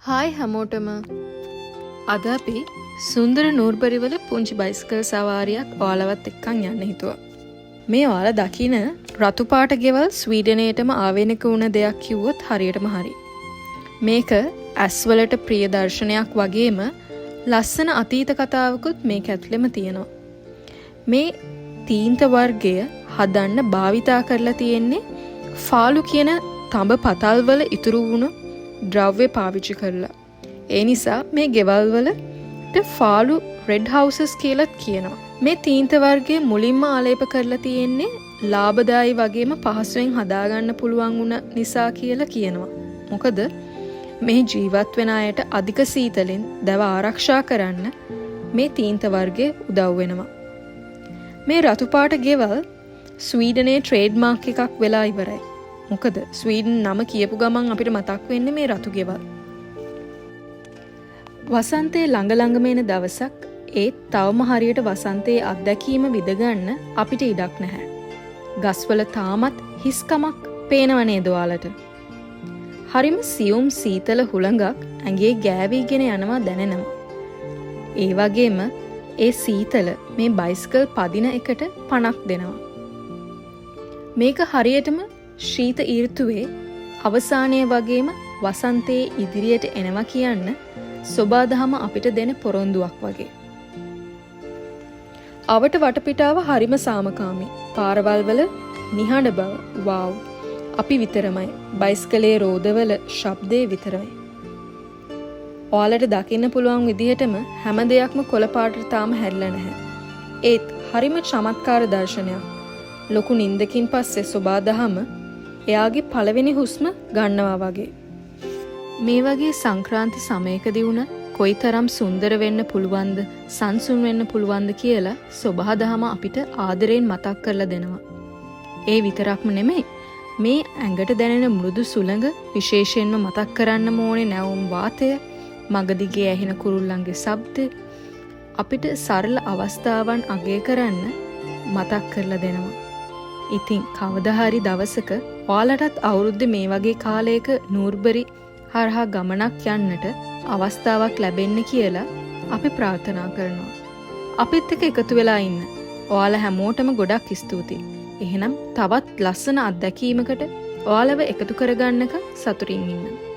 Hi හැමෝටම අද අපි සුන්දර නූර්බරිවල පුංචි බයිස්කල් සවාරියක් ඔයාලවත් එක්කන් යන්න හිතුවා. මේ ඔයාලා දකින රතු පාට ගෙවල් ස්වීඩනයේටම ආවේනික වුණ දෙයක් කිව්වොත් හරියටම හරි. මේක ඇස්වලට ප්‍රිය දර්ශනයක් වගේම ලස්සන අතීත කතාවකුත් මේක ඇතුළෙම තියෙනවා. මේ තීන්ත වර්ගය හදන්න භාවිතා කරලා තියෙන්නේ ෆාලු කියන තඹ පතල්වල ඉතුරු වුණු ද්‍රව්‍ය පාවිච්චි කරලා. ඒ නිසා මේ ගෙවල් වලට ෆාලු රෙඩ් හවුසස් කියලාත් කියනවා. මේ තීන්ත වර්ගය මුලින්ම ආලේප කරලා තියෙන්නේ ලාභදායී වගේම පහසුවෙන් හදාගන්න පුළුවන් වුණ නිසා කියලා කියනවා. මොකද මේ ජීවත් වෙන අයට අධික සීතලෙන් දැව ආරක්ෂා කරන්න මේ තීන්ත වර්ගය උදව් වෙනවා. මේ රතු පාට ගෙවල් ස්වීඩනයේ ට්‍රේඩ්මාර්ක් එකක් වෙලා ඉවරයි. මොකද ස්වීඩන් නම කියපු ගමන් අපිට මතක් වෙන්නේ මේ රතු ගෙවල්. වසන්තයේ ළඟ එන දවසක් ඒත් තවම හරියට වසන්තයේ අත්දැකීම විඳගන්න අපිට ඉඩක් නැහැ. ගස්වල තාමත් හිස්කමක් පේනව නේද ඔයාලට? හරිම සියුම් සීතල හුළඟක් ඇඟේ ගෑවිගෙන යනවා දැනෙනවා. ඒ වගේම ඒ සීතල මේ බයිස්කල් පදින එකට පණක් දෙනවා. මේක හරියටම ශීත ඍතුවේ අවසානයේ වගේම වසන්තයේ ඉදිරියට එනවා කියන්න සෝබාදහම අපිට දෙන පොරොන්දුවක් වගේ. අවට වටපිටාව හරිම සාමකාමී. පාරවල් වල නිහඬ බව. වව්. අපි විතරමයි. බයිස්කලේ රෝදවල ශබ්දේ විතරයි. ඔයාලට දකින්න පුළුවන් විදිහටම හැම දෙයක්ම කොළ පාටට තාම හැරිලා නැහැ. ඒත් හරිම චමත්කාර දර්ශනයක්. ලොකු නින්දකින් පස්සේ සෝබාදහම එයාගේ පළවෙනි හුස්ම ගන්නවා වගේ. මේ වගේ සංක්‍රාන්ති සමයකදී වුණ කොයිතරම් සුන්දර වෙන්න පුළුවන්ද, සංසුන් වෙන්න පුළුවන්ද කියලා සෝබාදහම අපිට ආදරෙන් මතක් කරලා දෙනවා. ඒ විතරක්ම නෙමෙයි, මේ ඇඟට දැනෙන මෘදු සුළඟ විශේෂයෙන්ම මතක් කරන්න ඕනේ නැවුම් වාතය, මගදිගේ ඇහෙන කුරුල්ලන්ගේ ශබ්ද අපිට සරල අවස්ථාවන් අගය කරන්න මතක් කරලා දෙනවා. ඉතින් කවදා හරි දවසක ඔයාලටත් අවුරුද්දේ මේ වගේ කාලයක නූර්බරි හරහා ගමනක් යන්නට අවස්ථාවක් ලැබෙන්න කියලා අපි ප්‍රාර්ථනා කරනවා. අපිත් එක්ක එකතු වෙලා ඉන්න. ඔයාලා හැමෝටම ගොඩක් ස්තුතියි. එහෙනම් තවත් ලස්සන අත්දැකීමකට ඔයාලව එකතු කරගන්නක සතුටින් ඉන්න.